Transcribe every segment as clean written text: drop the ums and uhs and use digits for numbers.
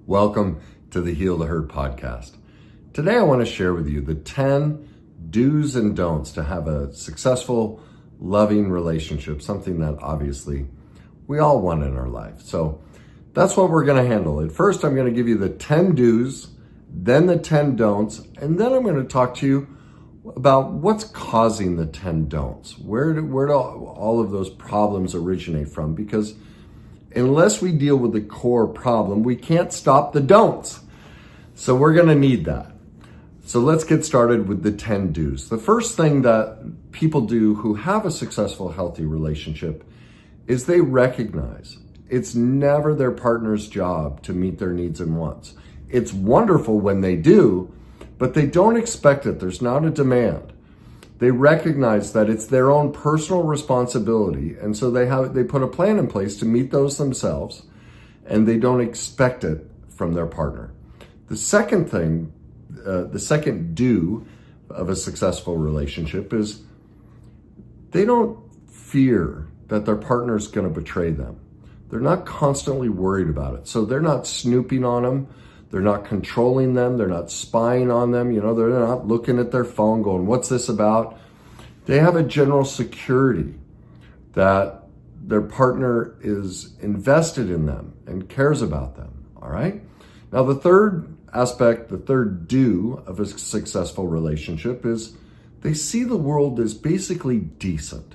Welcome to the Heal the Hurt podcast. Today I want to share with you the 10 do's and don'ts to have a successful, loving relationship, something that obviously we all want in our life. So that's what we're going to handle. At first, I'm going to give you the 10 do's, then the 10 don'ts, and then I'm going to talk to you about what's causing the 10 don'ts. Where do all of those problems originate from? Because unless we deal with the core problem, we can't stop the don'ts. So we're going to need that. So let's get started with the 10 do's. The first thing that people do who have a successful, healthy relationship is they recognize it's never their partner's job to meet their needs and wants. It's wonderful when they do, but they don't expect it. There's not a demand. They recognize that it's their own personal responsibility, and so they put a plan in place to meet those themselves, and they don't expect it from their partner. The second thing, the second do of a successful relationship is they don't fear that their partner is going to betray them. They're not constantly worried about it. So they're not snooping on them. They're not controlling them. They're not spying on them. They're not looking at their phone going, what's this about? They have a general security that their partner is invested in them and cares about them. All right. Now, the third aspect, the third do of a successful relationship is they see the world as basically decent,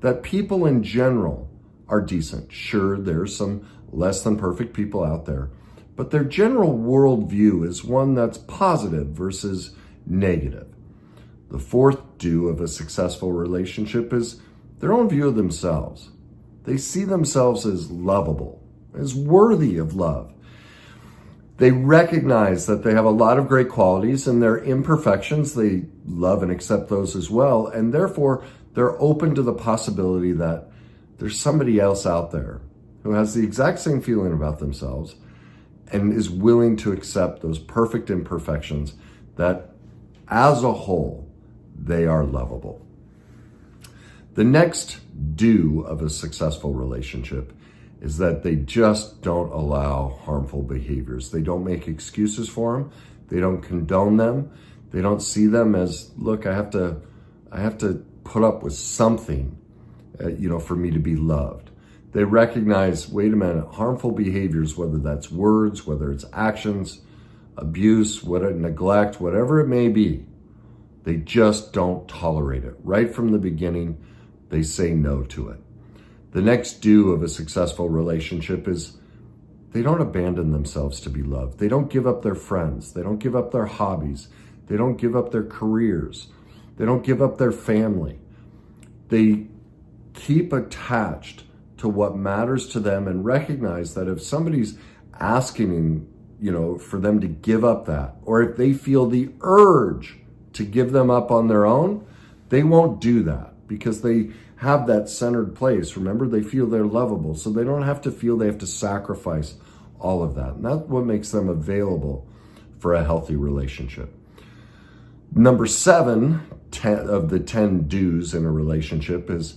that people in general are decent. Sure, there's some less than perfect people out there, but their general worldview is one that's positive versus negative. The fourth do of a successful relationship is their own view of themselves. They see themselves as lovable, as worthy of love. They recognize that they have a lot of great qualities and their imperfections. They love and accept those as well. And therefore, they're open to the possibility that there's somebody else out there who has the exact same feeling about themselves and is willing to accept those perfect imperfections, that as a whole, they are lovable. The next do of a successful relationship is that they just don't allow harmful behaviors. They don't make excuses for them. They don't condone them. They don't see them as, look, I have to put up with something, for me to be loved. They recognize, wait a minute, harmful behaviors, whether that's words, whether it's actions, abuse, neglect, whatever it may be, they just don't tolerate it. Right from the beginning, they say no to it. The next do of a successful relationship is they don't abandon themselves to be loved. They don't give up their friends. They don't give up their hobbies. They don't give up their careers. They don't give up their family. They keep attached to what matters to them and recognize that if somebody's asking, for them to give up that, or if they feel the urge to give them up on their own, they won't do that because they have that centered place. Remember, they feel they're lovable, so they don't have to feel they have to sacrifice all of that. And that's what makes them available for a healthy relationship. Number 7 of the 10 do's in a relationship is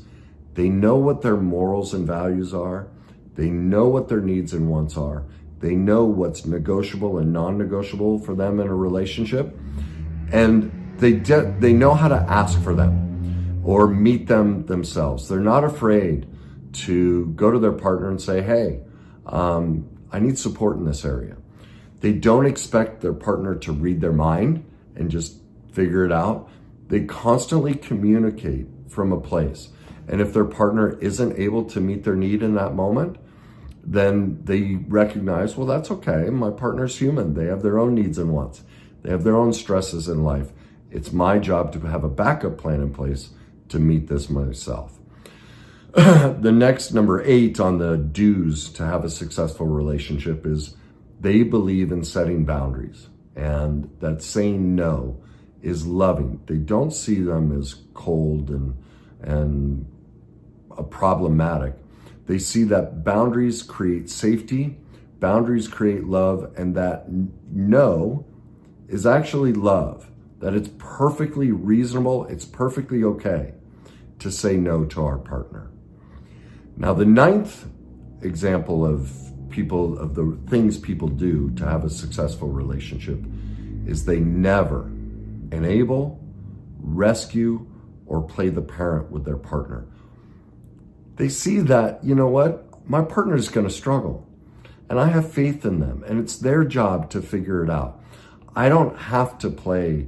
they know what their morals and values are. They know what their needs and wants are. They know what's negotiable and non-negotiable for them in a relationship. And they know how to ask for them or meet them themselves. They're not afraid to go to their partner and say, hey, I need support in this area. They don't expect their partner to read their mind and just figure it out. They constantly communicate from a place. And if their partner isn't able to meet their need in that moment, then they recognize, well, that's okay. My partner's human. They have their own needs and wants. They have their own stresses in life. It's my job to have a backup plan in place to meet this myself. The next, number 8 on the do's to have a successful relationship is they believe in setting boundaries, and that saying no is loving. They don't see them as cold and problematic. They see that boundaries create safety, boundaries create love, and that no is actually love, that it's perfectly reasonable, it's perfectly okay to say no to our partner. Now, the 9th example of the things people do to have a successful relationship is they never enable, rescue, or play the parent with their partner. They see that, you know what, my partner is going to struggle and I have faith in them and it's their job to figure it out. I don't have to play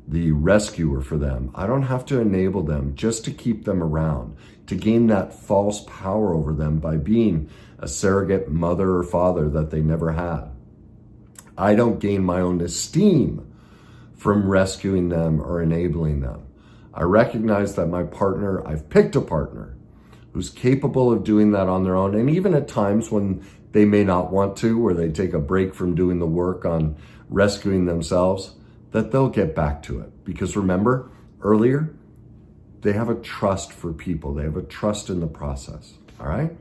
the rescuer for them. I don't have to enable them just to keep them around, to gain that false power over them by being a surrogate mother or father that they never had. I don't gain my own esteem from rescuing them or enabling them. I recognize that my partner, I've picked a partner who's capable of doing that on their own. And even at times when they may not want to, or they take a break from doing the work on rescuing themselves, that they'll get back to it. Because remember, earlier, they have a trust for people. They have a trust in the process, all right?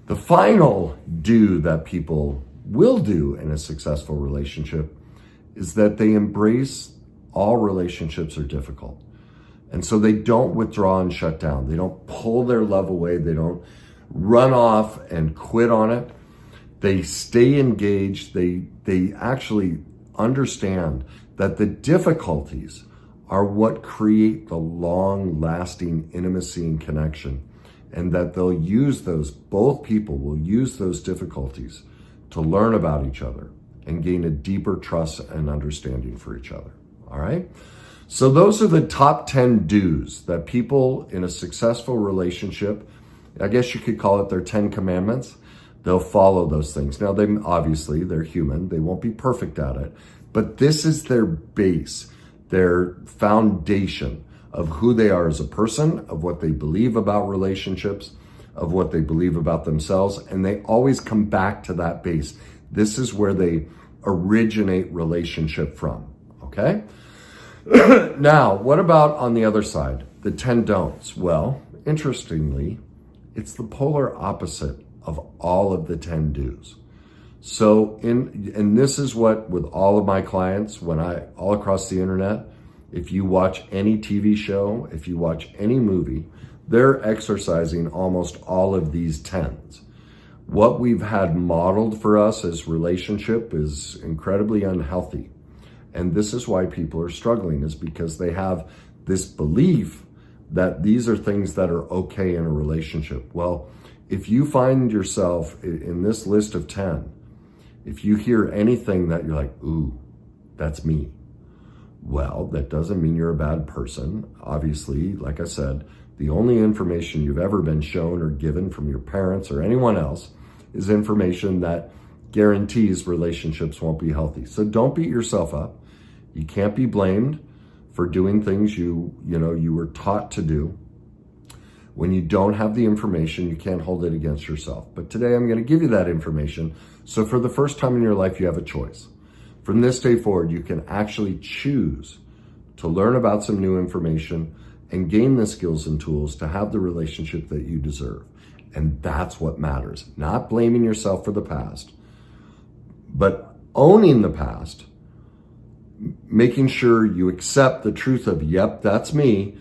The final do that people will do in a successful relationship is that they embrace all relationships are difficult. And so they don't withdraw and shut down. They don't pull their love away. They don't run off and quit on it. They stay engaged. They actually understand that the difficulties are what create the long-lasting intimacy and connection, and that they'll use those, both people will use those difficulties to learn about each other and gain a deeper trust and understanding for each other, all right? So those are the top 10 do's that people in a successful relationship, I guess you could call it their 10 commandments, they'll follow those things. Now, they're human, they won't be perfect at it, but this is their base, their foundation of who they are as a person, of what they believe about relationships, of what they believe about themselves, and they always come back to that base. This is where they originate relationship from, okay? Now, what about on the other side, the 10 don'ts? Well, interestingly, it's the polar opposite of all of the 10 do's. So, and this is what, with all of my clients, all across the internet, if you watch any TV show, if you watch any movie, they're exercising almost all of these 10s. What we've had modeled for us as relationship is incredibly unhealthy. And this is why people are struggling, is because they have this belief that these are things that are okay in a relationship. Well, if you find yourself in this list of 10, if you hear anything that you're like, ooh, that's me, well, that doesn't mean you're a bad person. Obviously, like I said, the only information you've ever been shown or given from your parents or anyone else is information that guarantees relationships won't be healthy. So don't beat yourself up. You can't be blamed for doing things you were taught to do. When you don't have the information, you can't hold it against yourself. But today I'm going to give you that information. So for the first time in your life, you have a choice. From this day forward, you can actually choose to learn about some new information and gain the skills and tools to have the relationship that you deserve. And that's what matters. Not blaming yourself for the past, but owning the past, making sure you accept the truth of, yep, that's me.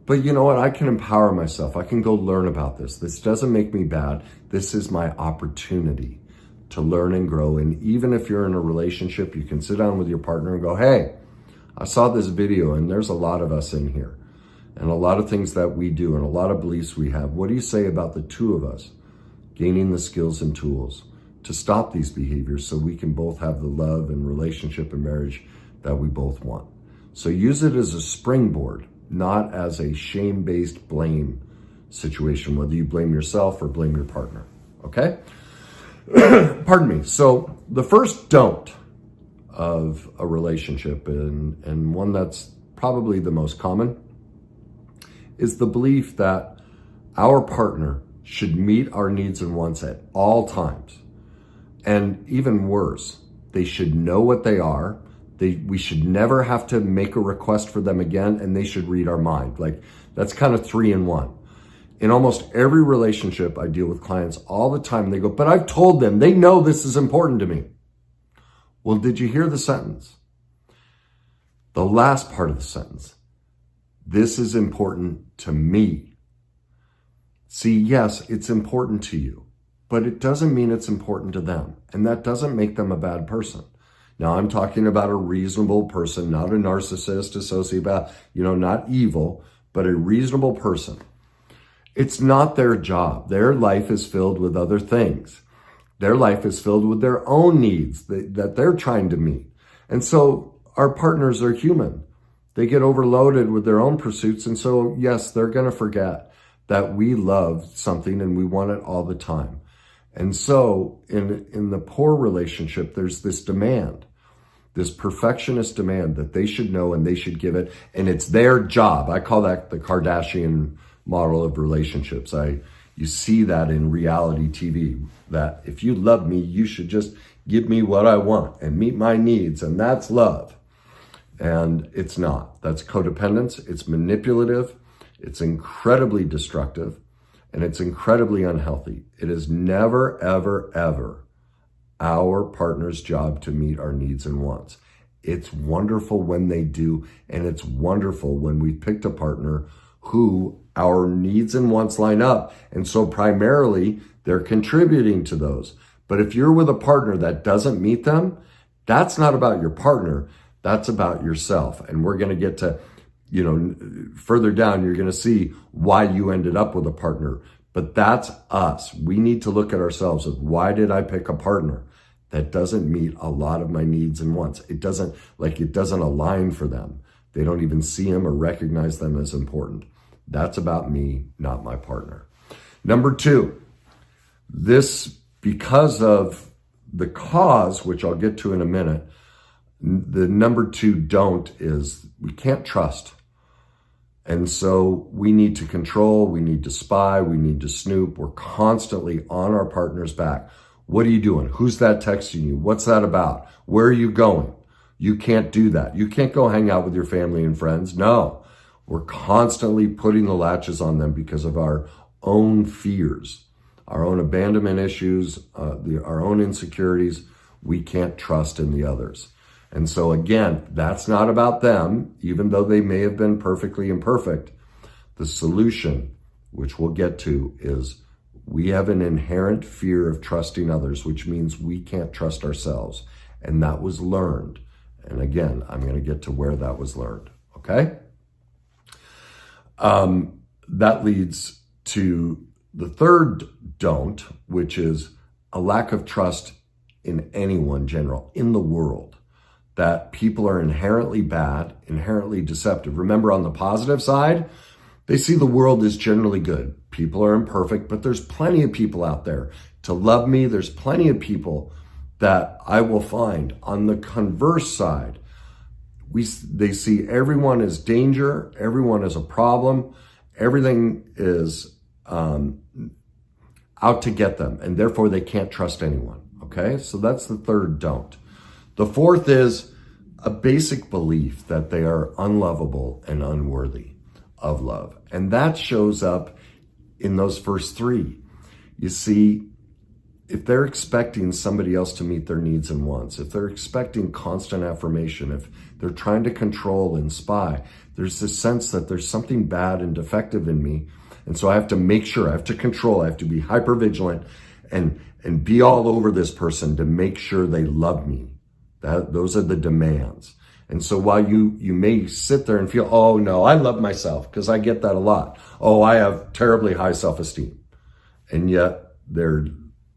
But you know what? I can empower myself. I can go learn about this. This doesn't make me bad. This is my opportunity to learn and grow. And even if you're in a relationship, you can sit down with your partner and go, hey, I saw this video and there's a lot of us in here and a lot of things that we do and a lot of beliefs we have. What do you say about the two of us gaining the skills and tools to stop these behaviors so we can both have the love and relationship and marriage that we both want? So use it as a springboard, not as a shame-based blame situation, whether you blame yourself or blame your partner, okay? Pardon me. So the first don't of a relationship, and one that's probably the most common, is the belief that our partner should meet our needs and wants at all times. And even worse, they should know what they are. We should never have to make a request for them again, and they should read our mind. Like, that's kind of 3 in 1. In almost every relationship, I deal with clients all the time. They go, but I've told them, they know this is important to me. Well, did you hear the sentence? The last part of the sentence. This is important to me. See, yes, it's important to you. but it doesn't mean it's important to them. And that doesn't make them a bad person. Now, I'm talking about a reasonable person, not a narcissist, a sociopath, not evil, but a reasonable person. It's not their job. Their life is filled with other things. Their life is filled with their own needs that they're trying to meet. And so our partners are human. They get overloaded with their own pursuits. And so, yes, they're going to forget that we love something and we want it all the time. And so in the poor relationship, there's this demand, this perfectionist demand that they should know and they should give it. And it's their job. I call that the Kardashian model of relationships. You see that in reality TV, that if you love me, you should just give me what I want and meet my needs. And that's love. And it's not. That's codependence. It's manipulative. It's incredibly destructive. And it's incredibly unhealthy. It is never, ever, ever our partner's job to meet our needs and wants. It's wonderful when they do. And it's wonderful when we picked a partner who our needs and wants line up. And so primarily they're contributing to those. But if you're with a partner that doesn't meet them, that's not about your partner. That's about yourself. And we're going to get to, further down, you're going to see why you ended up with a partner. But that's us. We need to look at ourselves as, why did I pick a partner that doesn't meet a lot of my needs and wants? It doesn't align for them. They don't even see them or recognize them as important. That's about me, not my partner. Number 2, because of the cause, which I'll get to in a minute, the number 2 don't is we can't trust. And so we need to control, we need to spy, we need to snoop. We're constantly on our partner's back. What are you doing? Who's that texting you? What's that about? Where are you going? You can't do that. You can't go hang out with your family and friends. No, we're constantly putting the latches on them because of our own fears, our own abandonment issues, our own insecurities. We can't trust in the others. And so again, that's not about them, even though they may have been perfectly imperfect. The solution, which we'll get to, is we have an inherent fear of trusting others, which means we can't trust ourselves. And that was learned. And again, I'm going to get to where that was learned. Okay? That leads to the third don't, which is a lack of trust in anyone general, in the world. That people are inherently bad, inherently deceptive. Remember, on the positive side, they see the world as generally good. People are imperfect, but there's plenty of people out there to love me. There's plenty of people that I will find. On the converse side, they see everyone as danger, everyone as a problem, everything is out to get them, and therefore they can't trust anyone. Okay, so that's the third don't. The fourth is a basic belief that they are unlovable and unworthy of love. And that shows up in those first 3. You see, if they're expecting somebody else to meet their needs and wants, if they're expecting constant affirmation, if they're trying to control and spy, there's this sense that there's something bad and defective in me. And so I have to make sure, I have to control, I have to be hypervigilant and be all over this person to make sure they love me. Those are the demands. And so while you may sit there and feel, oh no, I love myself, because I get that a lot. Oh, I have terribly high self-esteem. And yet they're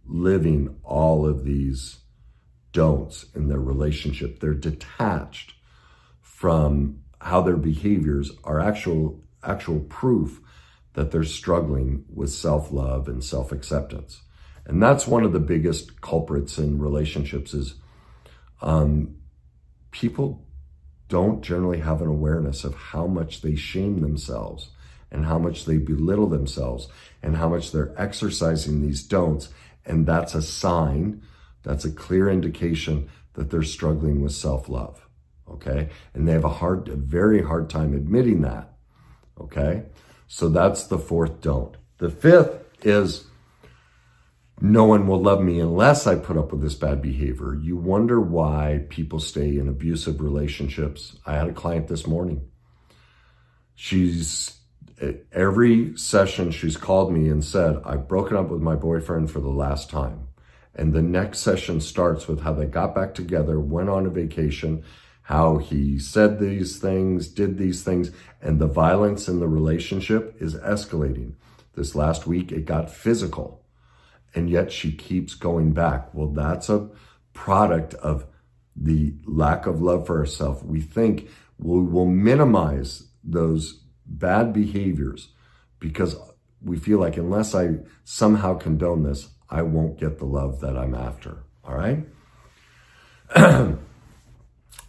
living all of these don'ts in their relationship. They're detached from how their behaviors are actual proof that they're struggling with self-love and self-acceptance. And that's one of the biggest culprits in relationships is people don't generally have an awareness of how much they shame themselves and how much they belittle themselves and how much they're exercising these don'ts. And that's a sign, that's a clear indication that they're struggling with self-love, okay? And they have a very hard time admitting that, okay? So that's the fourth don't. The fifth is, no one will love me unless I put up with this bad behavior. You wonder why people stay in abusive relationships. I had a client this morning. She's every session she's called me and said, I've broken up with my boyfriend for the last time. And the next session starts with how they got back together, went on a vacation, how he said these things, did these things, and the violence in the relationship is escalating. This last week, it got physical, and yet she keeps going back. Well, that's a product of the lack of love for herself. We think we will minimize those bad behaviors because we feel like unless I somehow condone this, I won't get the love that I'm after, all right?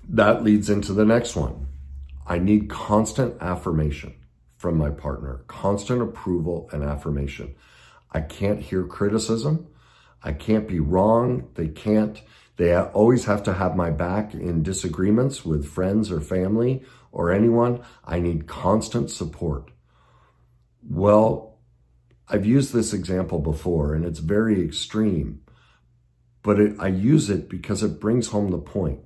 That leads into the next one. I need constant affirmation from my partner, constant approval and affirmation. I can't hear criticism. I can't be wrong. They always have to have my back in disagreements with friends or family or anyone. I need constant support. Well, I've used this example before and it's very extreme, but I use it because it brings home the point.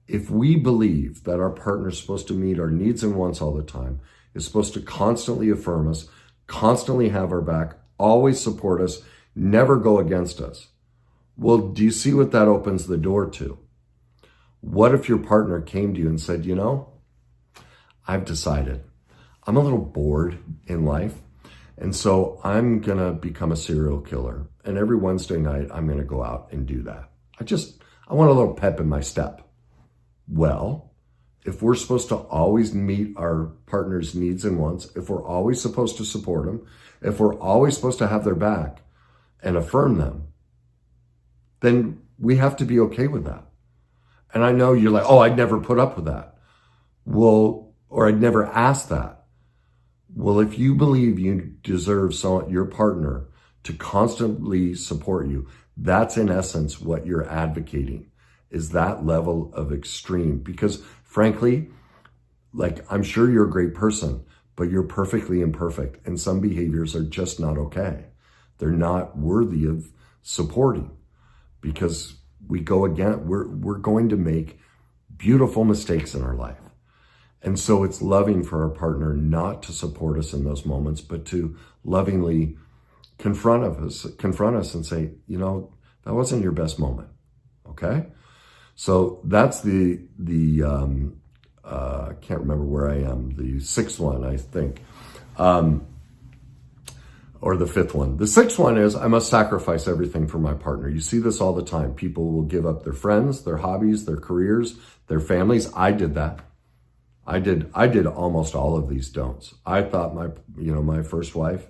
If we believe that our partner is supposed to meet our needs and wants all the time, is supposed to constantly affirm us, constantly have our back, always support us, never go against us, well, do you see what that opens the door to? What if your partner came to you and said, you know, I've decided I'm a little bored in life. And so I'm going to become a serial killer. And every Wednesday night, I'm going to go out and do that. I want a little pep in my step. Well, if we're supposed to always meet our partner's needs and wants, if we're always supposed to support them, if we're always supposed to have their back and affirm them, then we have to be okay with that. And I know you're like, oh, I'd never put up with that. Well, or I'd never ask that. Well, if you believe you deserve your partner to constantly support you, that's in essence what you're advocating, is that level of extreme. Because frankly, like, I'm sure you're a great person, but you're perfectly imperfect. And some behaviors are just not okay. They're not worthy of supporting because we're going to make beautiful mistakes in our life. And so it's loving for our partner not to support us in those moments, but to lovingly confront us and say, you know, that wasn't your best moment. Okay. So that's I can't remember where I am, the sixth one, I think, or the fifth one. The sixth one is I must sacrifice everything for my partner. You see this all the time. People will give up their friends, their hobbies, their careers, their families. I did that. I did almost all of these don'ts. I thought my first wife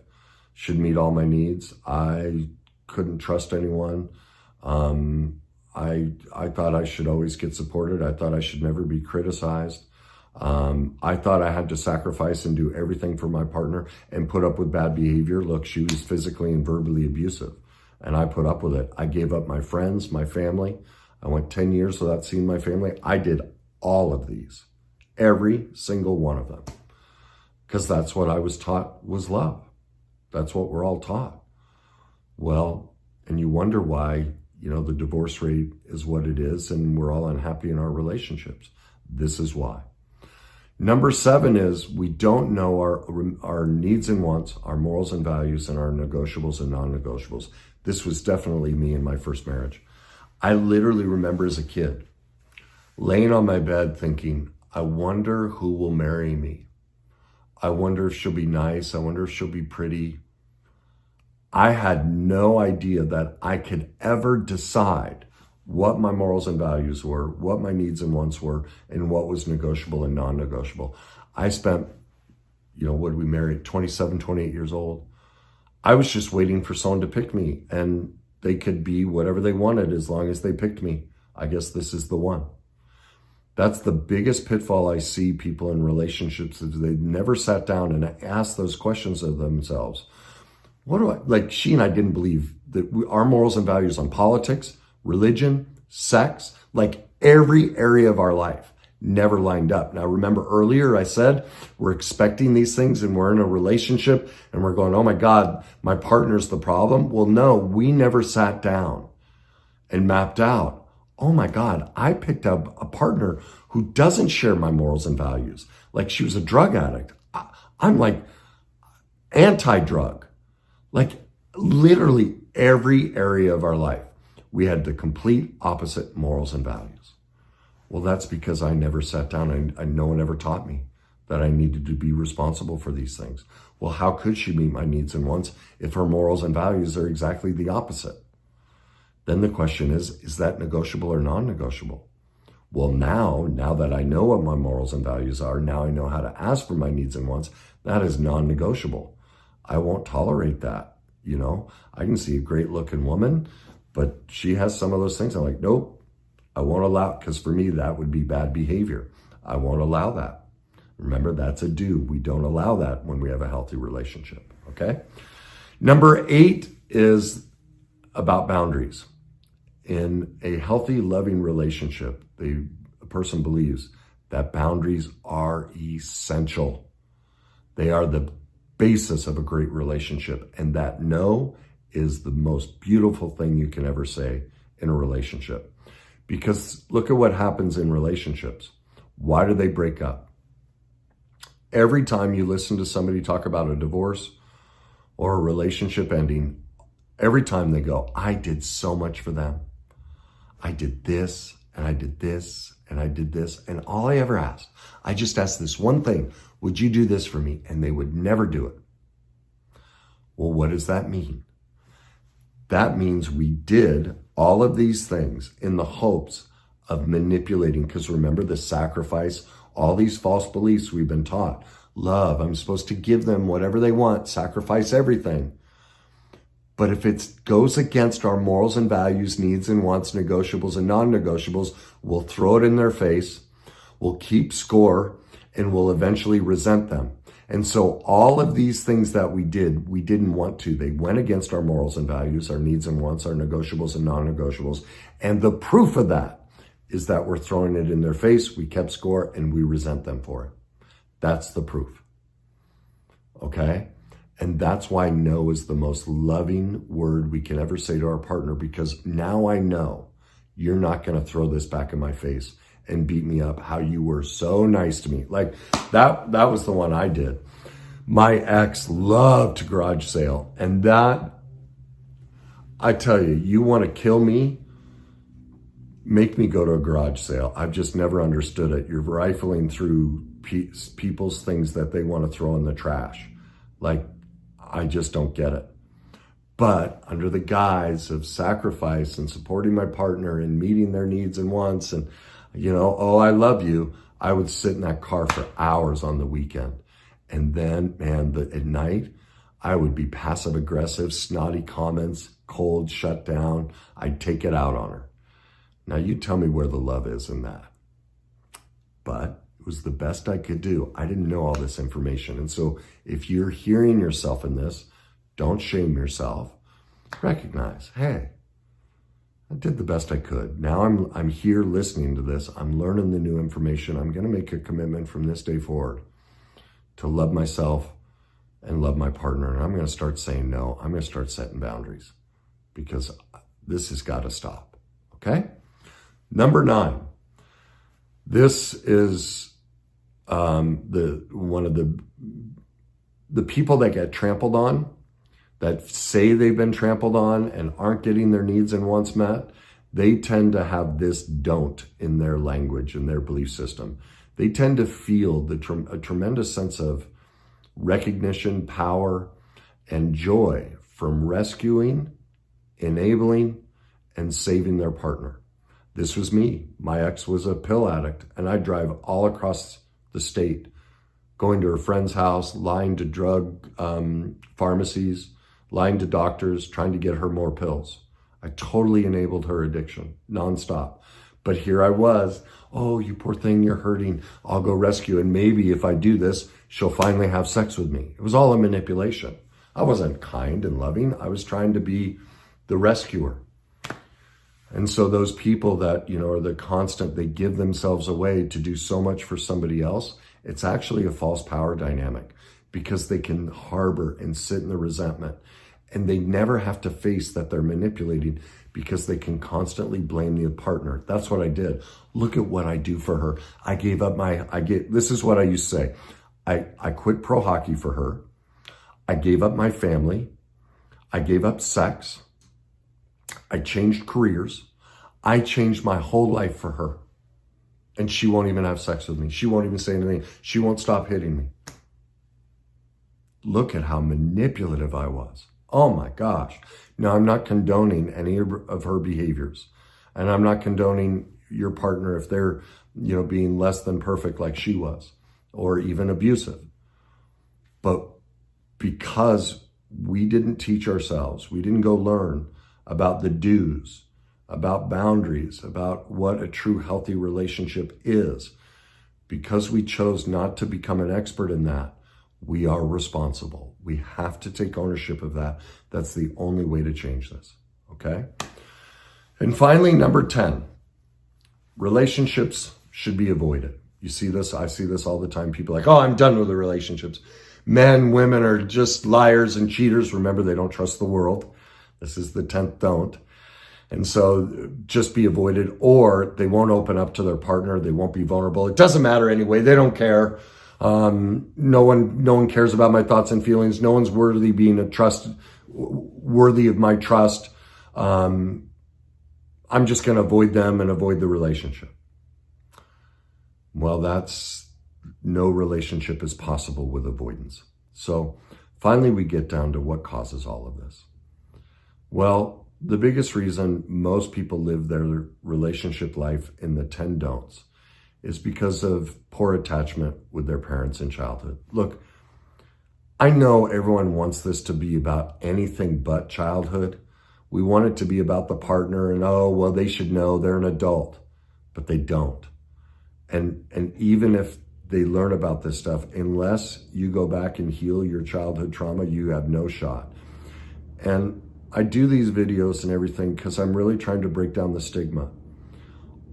should meet all my needs. I couldn't trust anyone. I thought I should always get supported. I thought I should never be criticized. I thought I had to sacrifice and do everything for my partner and put up with bad behavior. Look, she was physically and verbally abusive, and I put up with it. I gave up my friends, my family. I went 10 years without seeing my family. I did all of these. Every single one of them. Because that's what I was taught was love. That's what we're all taught. Well, and you wonder why, the divorce rate is what it is and we're all unhappy in our relationships. This is why. Number 7 is we don't know our needs and wants, our morals and values, and our negotiables and non-negotiables. This was definitely me in my first marriage. I literally remember as a kid laying on my bed thinking, I wonder who will marry me. I wonder if she'll be nice. I wonder if she'll be pretty. I had no idea that I could ever decide what my morals and values were, what my needs and wants were, and what was negotiable and non-negotiable. I spent, what did we marry at 27, 28 years old? I was just waiting for someone to pick me, and they could be whatever they wanted as long as they picked me. I guess this is the one. That's the biggest pitfall I see people in relationships is they never sat down and asked those questions of themselves. She and I didn't believe that our morals and values on politics, religion, sex, like every area of our life never lined up. Now, remember earlier I said we're expecting these things and we're in a relationship and we're going, oh my God, my partner's the problem. Well, no, we never sat down and mapped out. Oh my God, I picked up a partner who doesn't share my morals and values. Like she was a drug addict. I'm like, anti-drug, like literally every area of our life. We had the complete opposite morals and values. Well, that's because I never sat down and no one ever taught me that I needed to be responsible for these things. Well, how could she meet my needs and wants if her morals and values are exactly the opposite? Then the question is that negotiable or non-negotiable? Well, now that I know what my morals and values are, now I know how to ask for my needs and wants, that is non-negotiable. I won't tolerate that. You know, I can see a great looking woman, but she has some of those things. I'm like, nope, I won't allow, because for me, that would be bad behavior. I won't allow that. Remember, that's a do. We don't allow that when we have a healthy relationship, okay? Number 8 is about boundaries. In a healthy, loving relationship, a person believes that boundaries are essential. They are the basis of a great relationship, and that no is the most beautiful thing you can ever say in a relationship. Because look at what happens in relationships. Why do they break up? Every time you listen to somebody talk about a divorce or a relationship ending, every time they go, I did so much for them. I did this, and I did this, and I did this. And all I ever asked, I just asked this one thing, would you do this for me? And they would never do it. Well, what does that mean? That means we did all of these things in the hopes of manipulating, because remember the sacrifice, all these false beliefs we've been taught. Love, I'm supposed to give them whatever they want, sacrifice everything. But if it goes against our morals and values, needs and wants, negotiables and non-negotiables, we'll throw it in their face, we'll keep score, and we'll eventually resent them. And so all of these things that we did, we didn't want to. They went against our morals and values, our needs and wants, our negotiables and non-negotiables. And the proof of that is that we're throwing it in their face, we kept score, and we resent them for it. That's the proof, okay? And that's why no is the most loving word we can ever say to our partner, because now I know you're not gonna throw this back in my face and beat me up, how you were so nice to me. Like that was the one I did. My ex loved to garage sale, and that, I tell you, you wanna kill me, make me go to a garage sale. I've just never understood it. You're rifling through people's things that they want to throw in the trash. Like, I just don't get it. But under the guise of sacrifice and supporting my partner and meeting their needs and wants and, you know, oh, I love you, I would sit in that car for hours on the weekend. And then, man, at night, I would be passive aggressive, snotty comments, cold, shut down. I'd take it out on her. Now, you tell me where the love is in that. But it was the best I could do. I didn't know all this information. And so if you're hearing yourself in this, don't shame yourself. Recognize, hey, I did the best I could. Now I'm here listening to this. I'm learning the new information. I'm going to make a commitment from this day forward to love myself and love my partner. And I'm going to start saying no. I'm going to start setting boundaries because this has got to stop. Okay? Number 9, this is one of the people that get trampled on, that say they've been trampled on and aren't getting their needs and wants met. They tend to have this don't in their language and their belief system. They tend to feel a tremendous sense of recognition, power, and joy from rescuing, enabling, and saving their partner. This was me. My ex was a pill addict, and I'd drive all across the state, going to her friend's house, lying to drug pharmacies, lying to doctors, trying to get her more pills. I totally enabled her addiction, nonstop. But here I was, oh, you poor thing, you're hurting. I'll go rescue, and maybe if I do this, she'll finally have sex with me. It was all a manipulation. I wasn't kind and loving. I was trying to be the rescuer. And so those people that, you know, are the constant, they give themselves away to do so much for somebody else, it's actually a false power dynamic because they can harbor and sit in the resentment, and they never have to face that they're manipulating because they can constantly blame the partner. That's what I did. Look at what I do for her. I gave up this is what I used to say. I quit pro hockey for her. I gave up my family. I gave up sex. I changed careers. I changed my whole life for her. And she won't even have sex with me. She won't even say anything. She won't stop hitting me. Look at how manipulative I was. Oh my gosh. Now, I'm not condoning any of her behaviors. And I'm not condoning your partner if they're, being less than perfect like she was, or even abusive. But because we didn't teach ourselves, we didn't go learn about the do's, about boundaries, about what a true healthy relationship is, because we chose not to become an expert in that, we are responsible. We have to take ownership of that. That's the only way to change this, okay? And finally, number 10, relationships should be avoided. You see this? I see this all the time. People are like, oh, I'm done with the relationships. Men, women are just liars and cheaters. Remember, they don't trust the world. This is the 10th don't. And so just be avoided, or they won't open up to their partner. They won't be vulnerable. It doesn't matter anyway. They don't care. No one cares about my thoughts and feelings. No one's worthy of my trust. I'm just going to avoid them and avoid the relationship. Well, no relationship is possible with avoidance. So finally, we get down to what causes all of this. Well, the biggest reason most people live their relationship life in the 10 don'ts is because of poor attachment with their parents in childhood. Look, I know everyone wants this to be about anything but childhood. We want it to be about the partner and, oh, well, they should know they're an adult, but they don't. And even if they learn about this stuff, unless you go back and heal your childhood trauma, you have no shot. And I do these videos and everything because I'm really trying to break down the stigma.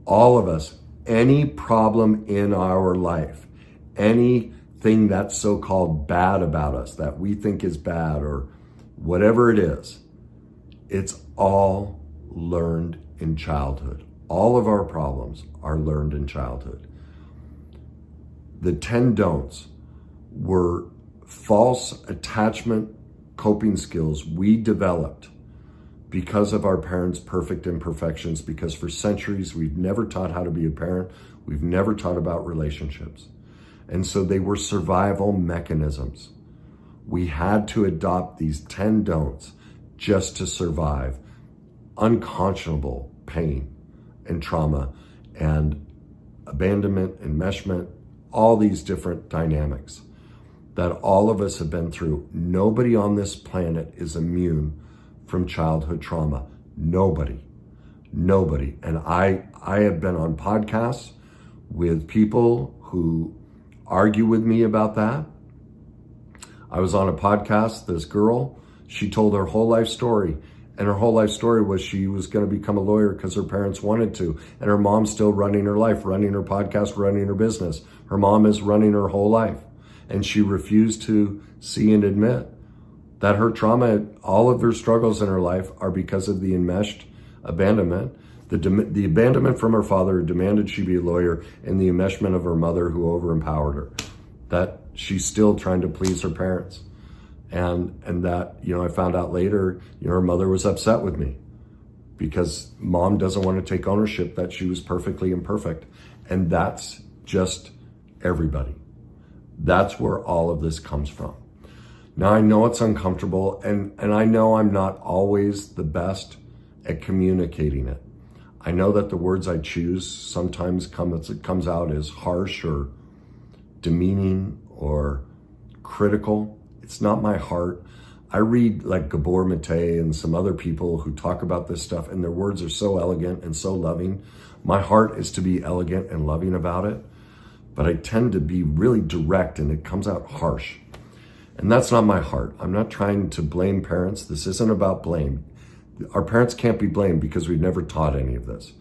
All of us, any problem in our life, anything that's so-called bad about us that we think is bad or whatever it is, it's all learned in childhood. All of our problems are learned in childhood. The 10 don'ts were false attachment coping skills we developed because of our parents' perfect imperfections, because for centuries we've never taught how to be a parent. We've never taught about relationships. And so they were survival mechanisms. We had to adopt these 10 don'ts just to survive unconscionable pain and trauma and abandonment, enmeshment, all these different dynamics that all of us have been through. Nobody on this planet is immune from childhood trauma. Nobody. And I have been on podcasts with people who argue with me about that. I was on a podcast, this girl, she told her whole life story. And her whole life story was she was going to become a lawyer because her parents wanted to. And her mom's still running her life, running her podcast, running her business. Her mom is running her whole life. And she refused to see and admit that her trauma, all of her struggles in her life are because of the enmeshed abandonment, the abandonment from her father who demanded she be a lawyer, and the enmeshment of her mother who overempowered her. That she's still trying to please her parents. And that, I found out later, her mother was upset with me because mom doesn't want to take ownership that she was perfectly imperfect. And that's just everybody. That's where all of this comes from. Now, I know it's uncomfortable, and I know I'm not always the best at communicating it. I know that the words I choose sometimes comes out as harsh or demeaning or critical. It's not my heart. I read like Gabor Mate and some other people who talk about this stuff, and their words are so elegant and so loving. My heart is to be elegant and loving about it, but I tend to be really direct and it comes out harsh. And that's not my heart. I'm not trying to blame parents. This isn't about blame. Our parents can't be blamed because we've never taught any of this.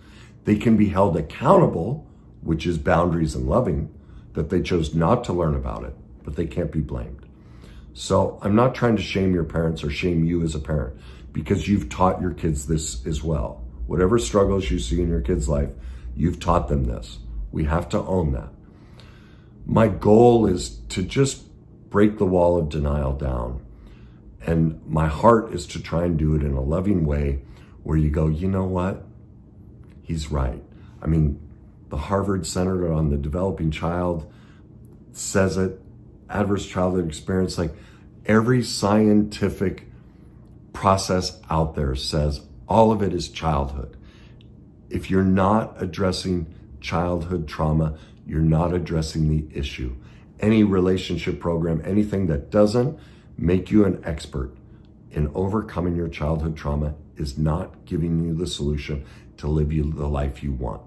They can be held accountable, which is boundaries and loving, that they chose not to learn about it, but they can't be blamed. So I'm not trying to shame your parents or shame you as a parent because you've taught your kids this as well. Whatever struggles you see in your kid's life, you've taught them this. We have to own that. My goal is to just break the wall of denial down And my heart is to try and do it in a loving way where you go, you know what? He's right. I mean, the Harvard Center on the Developing Child says it, adverse childhood experience, like every scientific process out there says all of it is childhood. If you're not addressing childhood trauma, you're not addressing the issue. Any relationship program, anything that doesn't make you an expert in overcoming your childhood trauma is not giving you the solution to live you the life you want.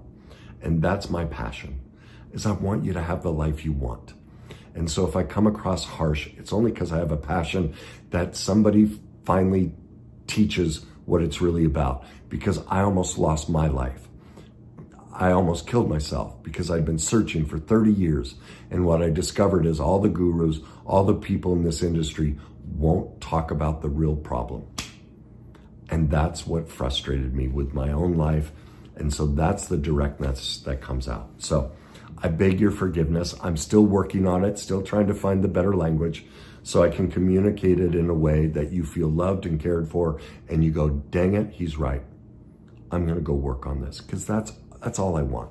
And that's my passion, is I want you to have the life you want. And so if I come across harsh, it's only because I have a passion that somebody finally teaches what it's really about, because I almost lost my life. I almost killed myself because I'd been searching for 30 years. And what I discovered is all the gurus, all the people in this industry won't talk about the real problem. And that's what frustrated me with my own life. And so that's the directness that comes out. So I beg your forgiveness. I'm still working on it, still trying to find the better language so I can communicate it in a way that you feel loved and cared for and you go, dang it, he's right. I'm gonna go work on this, because that's all I want,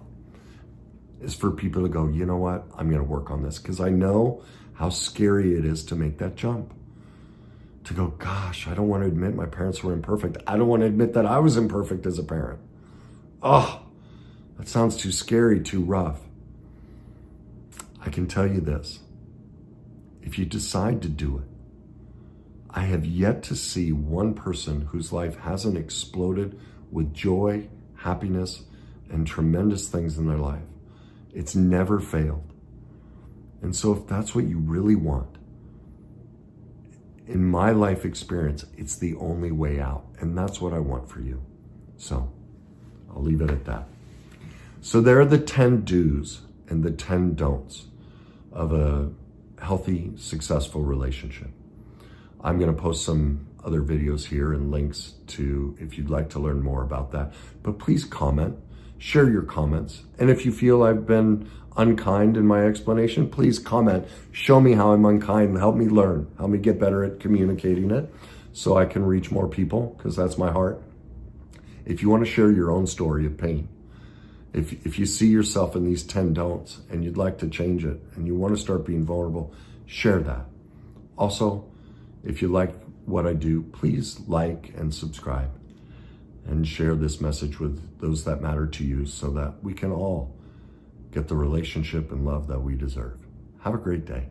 is for people to go, you know what, I'm gonna work on this, because I know how scary it is to make that jump. To go, gosh, I don't want to admit my parents were imperfect. I don't want to admit that I was imperfect as a parent. Oh, that sounds too scary, too rough. I can tell you this. If you decide to do it, I have yet to see one person whose life hasn't exploded with joy, happiness, and tremendous things in their life. It's never failed. And so if that's what you really want, in my life experience, it's the only way out. And that's what I want for you. So I'll leave it at that. So there are the 10 do's and the 10 don'ts of a healthy, successful relationship. I'm going to post some other videos here and links to, if you'd like to learn more about that. But please comment, share your comments. And if you feel I've been unkind in my explanation, please comment. Show me how I'm unkind. Help me learn. Help me get better at communicating it so I can reach more people, because that's my heart. If you want to share your own story of pain, if you see yourself in these 10 don'ts and you'd like to change it and you want to start being vulnerable, share that. Also, if you like what I do, please like and subscribe and share this message with those that matter to you so that we can all get the relationship and love that we deserve. Have a great day.